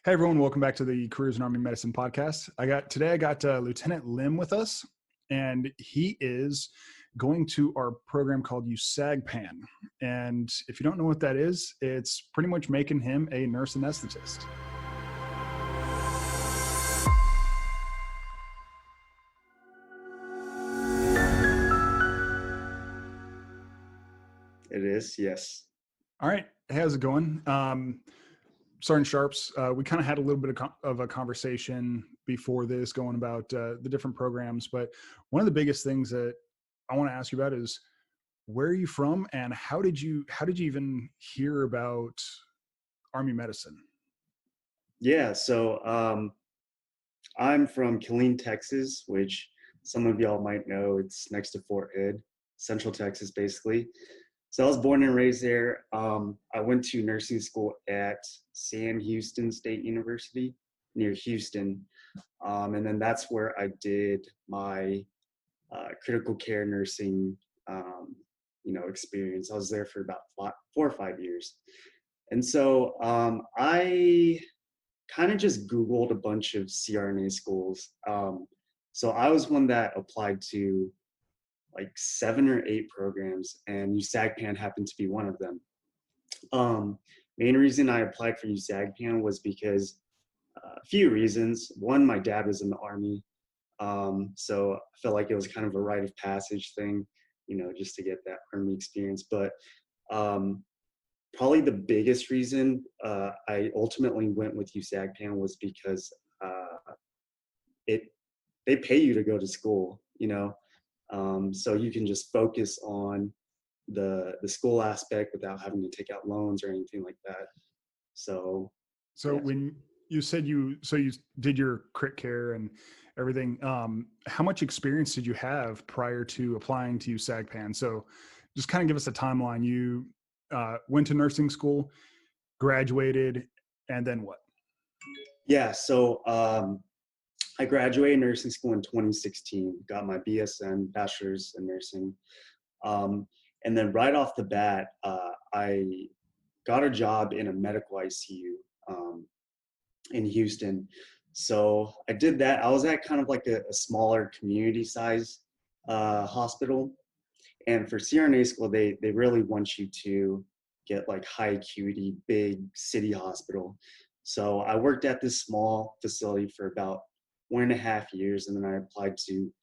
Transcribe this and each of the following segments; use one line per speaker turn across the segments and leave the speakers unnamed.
Hey everyone, welcome back to the Careers in Army Medicine podcast. I got Lieutenant Lim with us, and he is going to our program called USAGPAN. And if you don't know what that is, it's pretty much making him a nurse anesthetist.
It is, yes.
All right, how's it going? Sergeant Sharps, we kind of had a little bit of a conversation before this going about the different programs, but one of the biggest things that I want to ask you about is where are you from and how did you even hear about Army medicine?
Yeah, so I'm from Killeen, Texas, which some of y'all might know. It's next to Fort Hood, Central Texas, basically. So I was born and raised there. I went to nursing school at Sam Houston State University near Houston. And then that's where I did my critical care nursing, experience. I was there for about 4 or 5 years. And so I kind of just Googled a bunch of CRNA schools. So I was one that applied to like 7 or 8 programs, and USAGPAN happened to be one of them. Main reason I applied for USAGPAN was because a few reasons. One, my dad was in the Army, so I felt like it was kind of a rite of passage thing, just to get that Army experience. But probably the biggest reason I ultimately went with USAGPAN was because they pay you to go to school, so you can just focus on the school aspect without having to take out loans or anything like that. So yeah.
When you said you did your crit care and everything, how much experience did you have prior to applying to USAGPAN? So just kind of give us a timeline. You went to nursing school, graduated, and then what?
Yeah, so I graduated nursing school in 2016, got my BSN, Bachelor's in Nursing. And then right off the bat, I got a job in a medical ICU in Houston. So I did that. I was at kind of like a smaller community size hospital. And for CRNA school, they really want you to get like high acuity, big city hospital. So I worked at this small facility for about 1.5 years, and then I applied to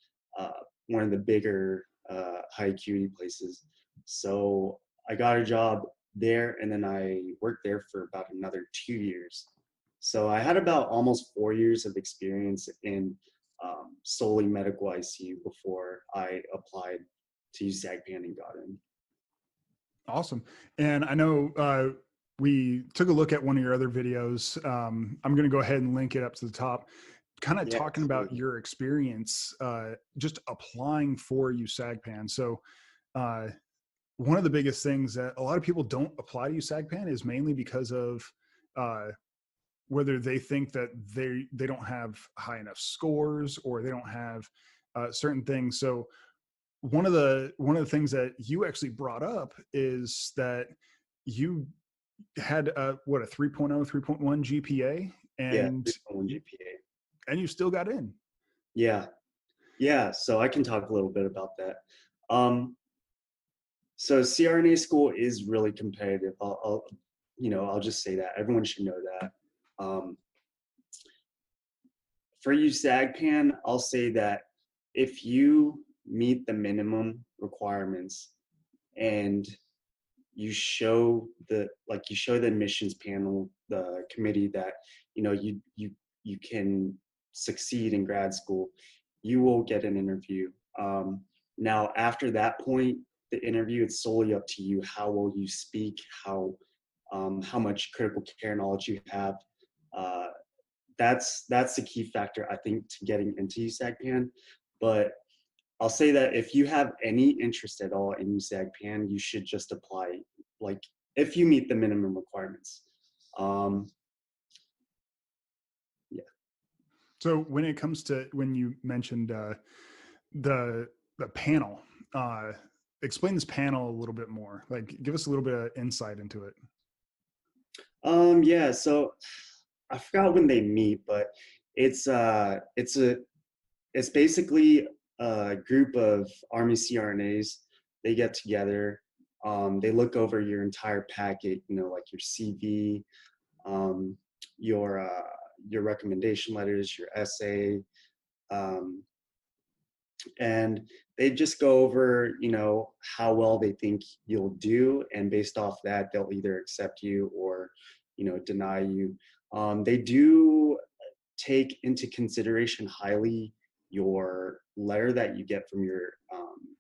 one of the bigger high acuity places. So I got a job there, and then I worked there for about another 2 years. So I had about almost 4 years of experience in solely medical ICU before I applied to USAGPAN and got in.
Awesome. And I know we took a look at one of your other videos. I'm going to go ahead and link it up to the top, kind of talking about your experience just applying for USAGPAN. So one of the biggest things that a lot of people don't apply to USAGPAN is mainly because of whether they think that they don't have high enough scores or they don't have certain things. So one of the things that you actually brought up is that you had a 3.0, 3.1 GPA, and
3.1 GPA,
and you still got in.
Yeah. So I can talk a little bit about that. So CRNA school is really competitive. I'll just say that everyone should know that. For USAGPAN, I'll say that if you meet the minimum requirements and you show the admissions panel, the committee, that you can succeed in grad school, you will get an interview. Now after that point, the interview, it's solely up to you. How will you speak? How much critical care knowledge you have. That's the key factor, I think, to getting into USAGPAN. But I'll say that if you have any interest at all in USAGPAN, you should just apply, like, if you meet the minimum requirements. Yeah.
So when it comes to, when you mentioned the panel, explain this panel a little bit more. Like, give us a little bit of insight into it.
Yeah. So I forgot when they meet, but it's it's a it's basically a group of Army CRNAs. They get together. They look over your entire packet, you know, like your CV, um, your recommendation letters, your essay, um, and they just go over, you know, how well they think you'll do, and based off that, they'll either accept you or, you know, deny you. They do take into consideration highly your letter that you get from your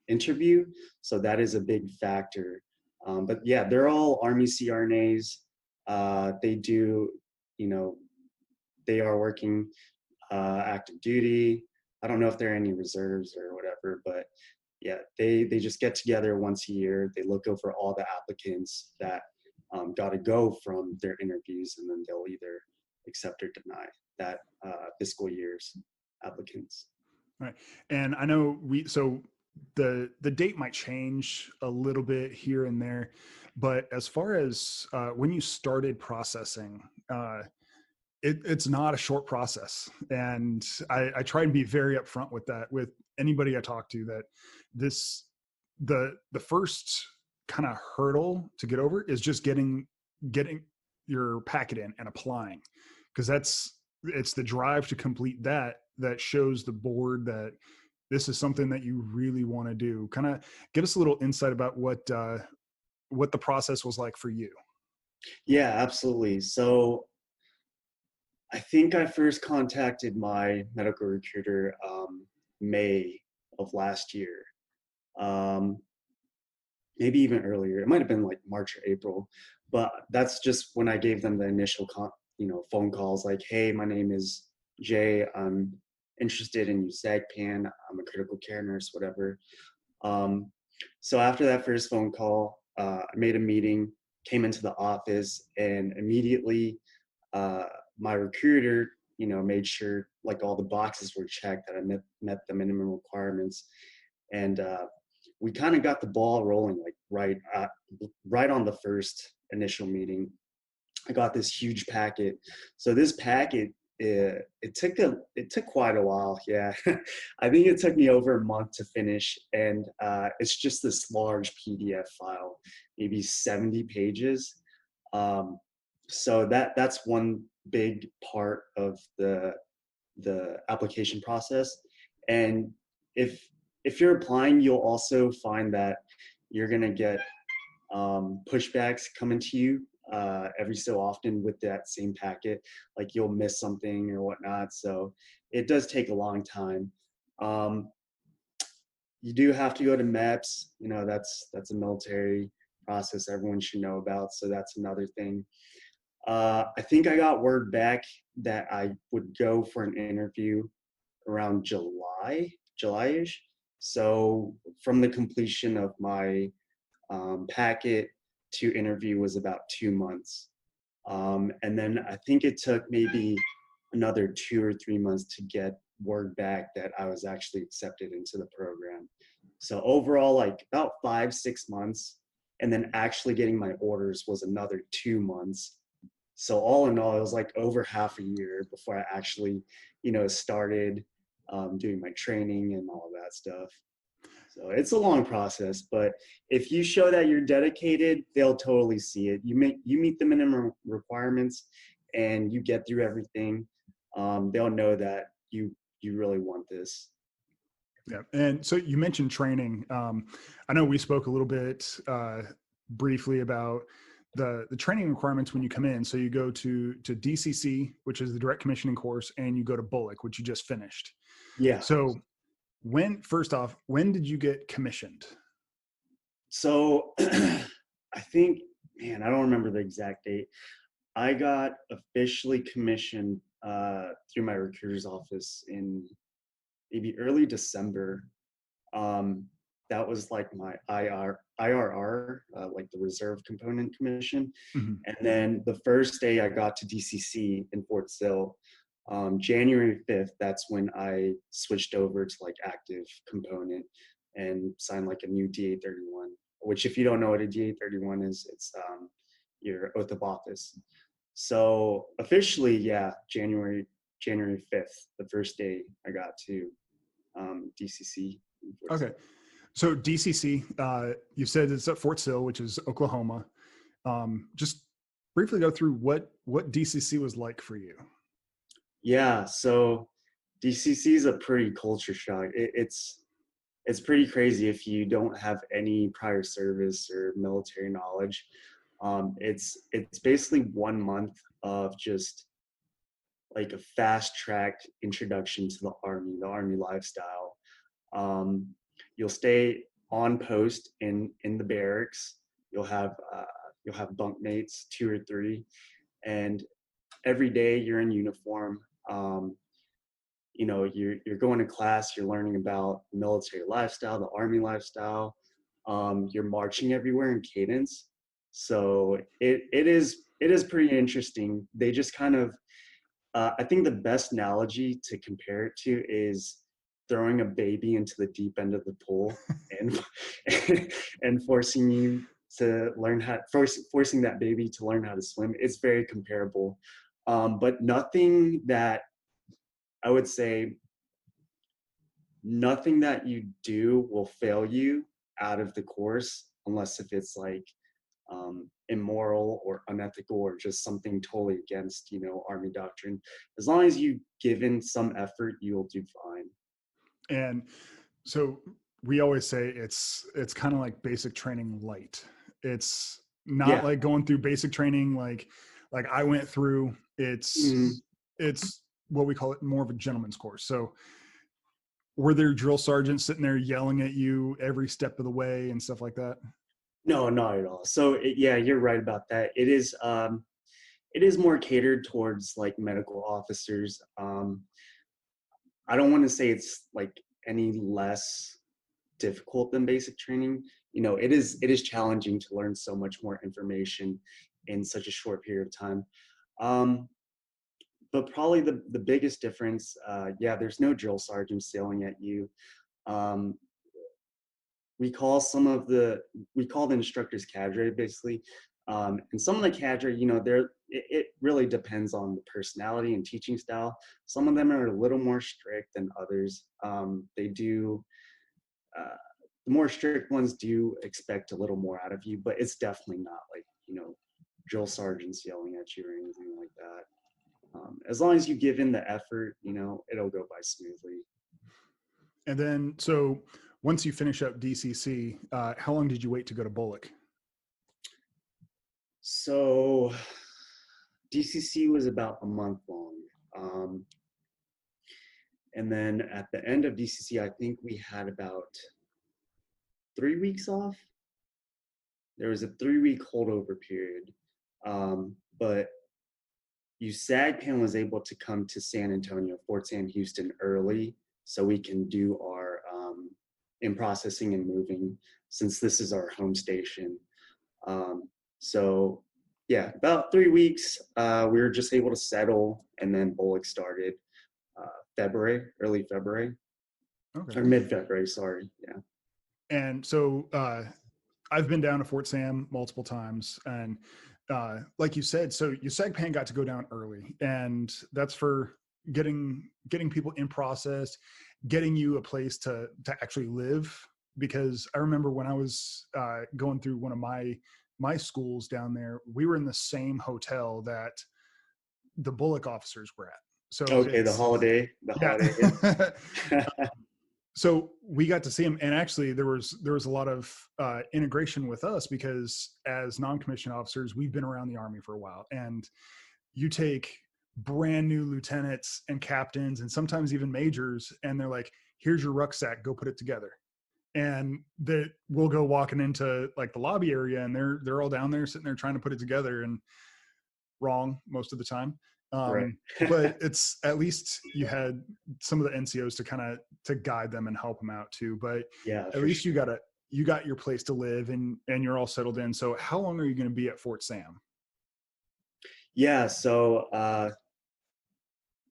interview. So that is a big factor. But yeah, they're all Army CRNAs. They do, you know, they are working active duty. I don't know if there are any reserves or whatever, but yeah, they just get together once a year. They look over all the applicants that got to go from their interviews, and then they'll either accept or deny that fiscal year's applicants.
Right. And I know so the date might change a little bit here and there, but as far as when you started processing, it's not a short process. And I try and be very upfront with that with anybody I talk to, that this, the first kind of hurdle to get over is just getting your packet in and applying. Cause it's the drive to complete that shows the board that this is something that you really want to do. Kind of give us a little insight about what the process was like for you.
Yeah, absolutely. So I think I first contacted my medical recruiter May of last year. Um, Maybe even earlier. It might have been like March or April, but that's just when I gave them the initial, you know, phone calls. Like, hey, my name is Jay. I'm interested in USAGPAN. I'm a critical care nurse, whatever. Um, so after that first phone call, I made a meeting, came into the office, and immediately uh, my recruiter, you know, made sure like all the boxes were checked, that I met the minimum requirements, and we kind of got the ball rolling like right on the first initial meeting. I got this huge packet. So this packet, it took quite a while. Yeah, I think it took me over a month to finish, and it's just this large PDF file, maybe 70 pages. Um, so that's one big part of the application process. And if if you're applying, you'll also find that you're gonna get pushbacks coming to you every so often with that same packet. Like you'll miss something or whatnot. So it does take a long time. Um, you do have to go to MEPS. You know, that's a military process everyone should know about. So that's another thing. I think I got word back that I would go for an interview around July-ish. So from the completion of my packet to interview was about 2 months. And then I think it took maybe another 2 or 3 months to get word back that I was actually accepted into the program. So overall, like about 5, 6 months, and then actually getting my orders was another 2 months. So all in all, it was like over half a year before I actually, you know, started doing my training and all of that stuff. So it's a long process, but if you show that you're dedicated, they'll totally see it. You meet the minimum requirements, and you get through everything. They'll know that you really want this.
Yeah. And so you mentioned training. I know we spoke a little bit briefly about the training requirements when you come in. So you go to DCC, which is the direct commissioning course, and you go to Bullock, which you just finished.
Yeah.
So first off, when did you get commissioned?
So I think, man, I don't remember the exact date. I got officially commissioned through my recruiter's office in maybe early December. Um, that was like my IRR, like the reserve component commission.
Mhm.
And then the first day I got to DCC in Fort Sill, January 5th, that's when I switched over to like active component and signed like a new DA-31, which if you don't know what a DA-31 is, it's your oath of office. So officially, yeah, January 5th, the first day I got to DCC.
Okay. So DCC, you said it's at Fort Sill, which is Oklahoma. Just briefly go through what DCC was like for you.
Yeah, so DCC is a pretty culture shock. It's pretty crazy if you don't have any prior service or military knowledge. It's basically 1 month of just like a fast tracked introduction to the army lifestyle. Um, you'll stay on post in the barracks. You'll have bunk mates, two or three, and every day you're in uniform. You're going to class, you're learning about military lifestyle, the army lifestyle. You're marching everywhere in cadence, so it is pretty interesting. They just kind of I think the best analogy to compare it to is throwing a baby into the deep end of the pool and and forcing you to learn forcing that baby to learn how to swim. It's very comparable, but nothing that I would say nothing that you do will fail you out of the course unless if it's like immoral or unethical or just something totally against army doctrine. As long as you give in some effort, you'll do fine.
And so we always say it's kind of like basic training light. It's not
Yeah.
like going through basic training like I went through. It's what we call it, more of a gentleman's course. So were there drill sergeants sitting there yelling at you every step of the way and stuff like that?
No, not at all. So yeah, you're right about that. It is more catered towards like medical officers. I don't want to say it's like any less difficult than basic training. It is challenging to learn so much more information in such a short period of time. Um, but probably the biggest difference, yeah, there's no drill sergeants yelling at you. Um, we call the instructors cadre basically, and some of the cadre, it really depends on the personality and teaching style. Some of them are a little more strict than others. They do. The more strict ones do expect a little more out of you, but it's definitely not like drill sergeants yelling at you or anything like that. As long as you give in the effort, it'll go by smoothly.
And then, so once you finish up DCC, how long did you wait to go to Bullock?
So DCC was about a month long. And then at the end of DCC, I think we had about 3 weeks off. There was a 3-week holdover period. But USAGPAN was able to come to San Antonio, Fort Sam Houston early so we can do our in processing and moving, since this is our home station. So yeah, about 3 weeks, we were just able to settle, and then Bullock started early February,
Okay.
or mid-February, sorry, yeah.
And so I've been down to Fort Sam multiple times, and like you said, so USAGPAN got to go down early, and that's for getting people in process, getting you a place to actually live. Because I remember when I was going through one of my schools down there, we were in the same hotel that the Bullock officers were at. So
okay, the holiday.
Yeah. So we got to see him, and actually there was a lot of integration with us, because as non-commissioned officers, we've been around the Army for a while, and you take brand new lieutenants and captains and sometimes even majors, and they're like, here's your rucksack, go put it together. And that we'll go walking into like the lobby area, and they're all down there sitting there trying to put it together, and wrong most of the time.
Right.
But it's, at least you had some of the NCOs to kind of to guide them and help them out too. But
Yeah,
at least you got your place to live, and you're all settled in. So how long are you going to be at Fort Sam?
Yeah, so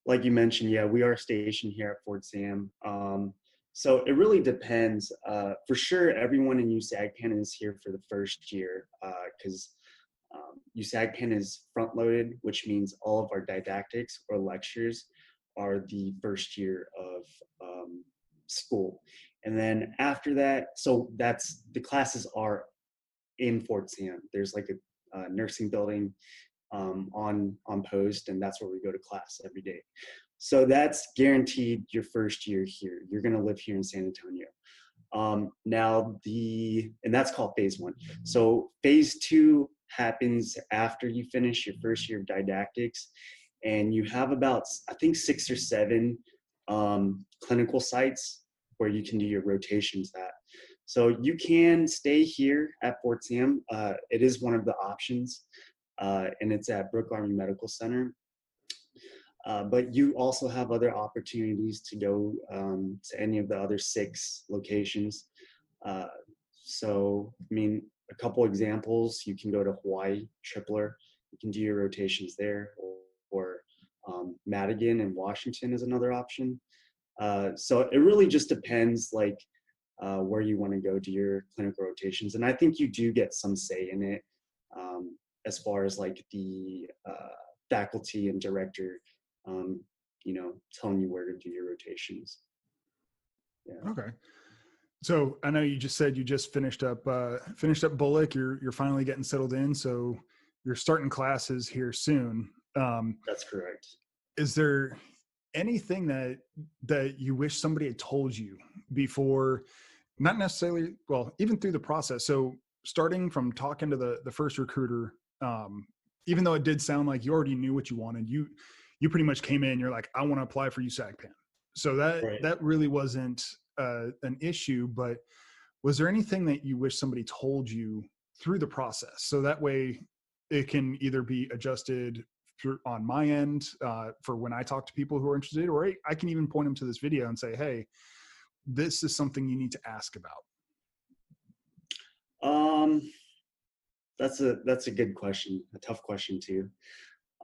like you mentioned, yeah, we are stationed here at Fort Sam. So it really depends. For sure, everyone in USAGPAN is here for the first year, because USAGPAN is front loaded, which means all of our didactics or lectures are the first year of school. And then after that, so that's the classes are in Fort Sam. There's like a nursing building on post, and that's where we go to class every day. So that's guaranteed your first year here. You're going to live here in San Antonio. And that's called phase 1. So phase 2 happens after you finish your first year of didactics, and you have about, I think, 6 or 7 clinical sites where you can do your rotations at. So you can stay here at Fort Sam. It is one of the options, and it's at Brooke Army Medical Center. But you also have other opportunities to go to any of the other 6 locations. So, I mean, a couple examples, you can go to Hawaii, Tripler, you can do your rotations there, or Madigan and Washington is another option. So it really just depends, like, where you want to go do your clinical rotations. And I think you do get some say in it, as far as like the faculty and director, telling you where to do your rotations. Yeah.
Okay. So I know you just said you just finished up Bullock. You're finally getting settled in. So you're starting classes here soon.
That's correct.
Is there anything that you wish somebody had told you before, not necessarily, well, even through the process? So starting from talking to the first recruiter, even though it did sound like you already knew what you wanted, you pretty much came in, you're like, I want to apply for USAGPAN. So that really wasn't an issue, but was there anything that you wish somebody told you through the process? So that way it can either be adjusted on my end for when I talk to people who are interested, or I can even point them to this video and say, hey, this is something you need to ask about.
That's a good question, a tough question too.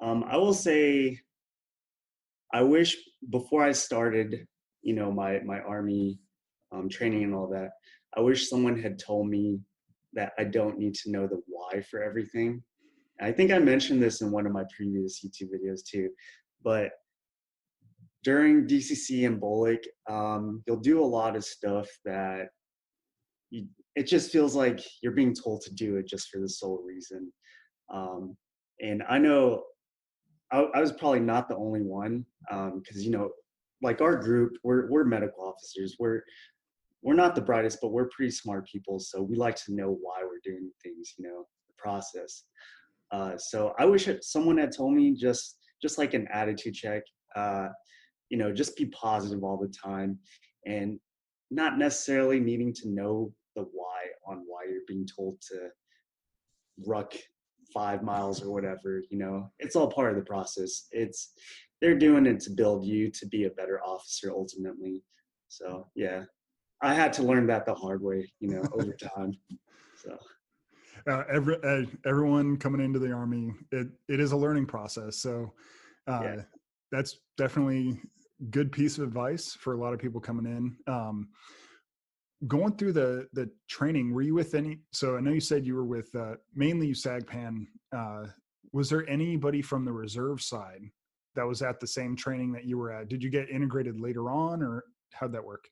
I will say, I wish before I started, my Army training and all that, I wish someone had told me that I don't need to know the why for everything. I think I mentioned this in one of my previous YouTube videos too, but during DCC and Bullock, you'll do a lot of stuff that it just feels like you're being told to do it just for the sole reason. And I know I was probably not the only one, because like our group, we're medical officers. We're not the brightest, but we're pretty smart people, so we like to know why we're doing things, the process. So I wish someone had told me just like an attitude check, just be positive all the time, and not necessarily needing to know the why on why you're being told to ruck 5 miles or whatever. It's all part of the process. They're doing it to build you to be a better officer ultimately. So yeah, I had to learn that the hard way, over time. So
everyone coming into the Army, it is a learning process. So
yeah.
That's definitely good piece of advice for a lot of people coming in. Going through the training, were you with any? So I know you said you were with mainly USAGPAN. Was there anybody from the reserve side that was at the same training that you were at? Did you get integrated later on, or how'd that work?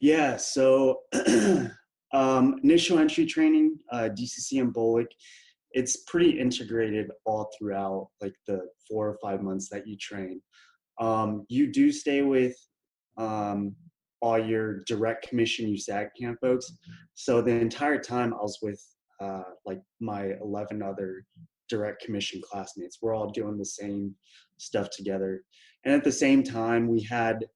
Yeah. So initial entry training, DCC and Bullock, it's pretty integrated all throughout, like the 4 or 5 months that you train. You do stay with all your direct commission USAGPAN folks. So the entire time I was with like my 11 other direct commission classmates. We're all doing the same stuff together. And at the same time, we had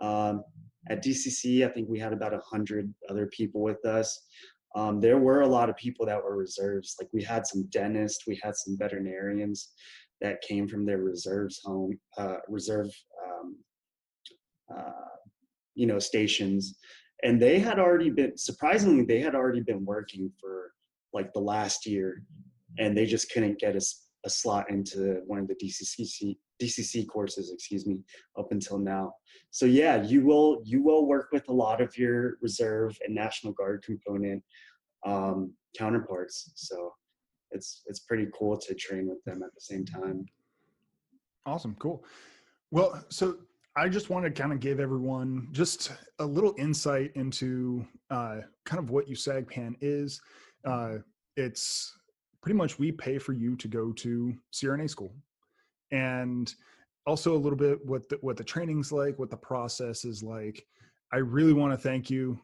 at DCC, I think we had about 100 other people with us. There were a lot of people that were reserves. Like we had some dentists, we had some veterinarians that came from their reserves home, stations. And they had already been, surprisingly, they had already been working for like the last year, and they just couldn't get a slot into one of the DCC courses, up until now. So yeah, you will work with a lot of your reserve and National Guard component counterparts. So it's pretty cool to train with them at the same time.
Awesome. Cool. Well, so I just want to kind of give everyone just a little insight into kind of what USAGPAN is. It's pretty much we pay for you to go to CRNA school, and also a little bit what the training's like, what the process is like. I really want to thank you,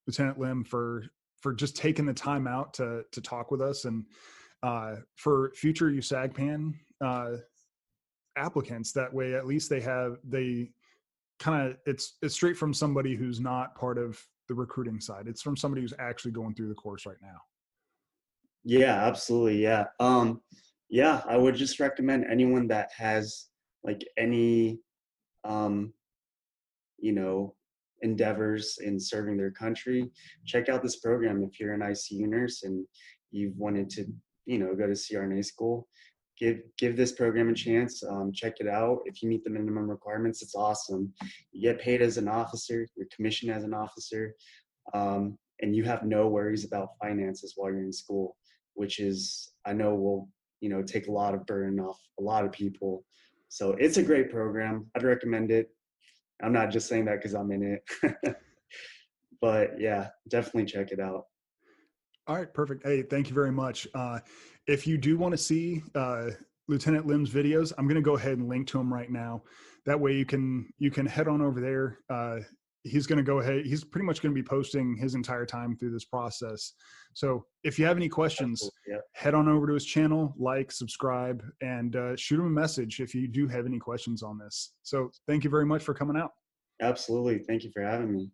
Lieutenant Lim, for just taking the time out to talk with us, and for future USAGPAN applicants. That way, at least they kind of, it's straight from somebody who's not part of the recruiting side. It's from somebody who's actually going through the course right now.
Yeah, absolutely. Yeah. Yeah, I would just recommend anyone that has like any, um, you know, endeavors in serving their country, check out this program. If you're an ICU nurse and you've wanted to, go to CRNA school, give this program a chance. Check it out. If you meet the minimum requirements, it's awesome. You get paid as an officer, you're commissioned as an officer, and you have no worries about finances while you're in school, which is, I know, will take a lot of burden off a lot of people. So it's a great program. I'd recommend it. I'm not just saying that because I'm in it. But yeah, definitely check it out.
All right, perfect. Hey, thank you very much. If you do want to see Lieutenant Lim's videos, I'm going to go ahead and link to them right now. That way you can head on over there. He's going to go ahead. He's pretty much going to be posting his entire time through this process. So if you have any questions,
Yeah.
head on over to his channel, like, subscribe, and shoot him a message if you do have any questions on this. So thank you very much for coming out.
Absolutely. Thank you for having me.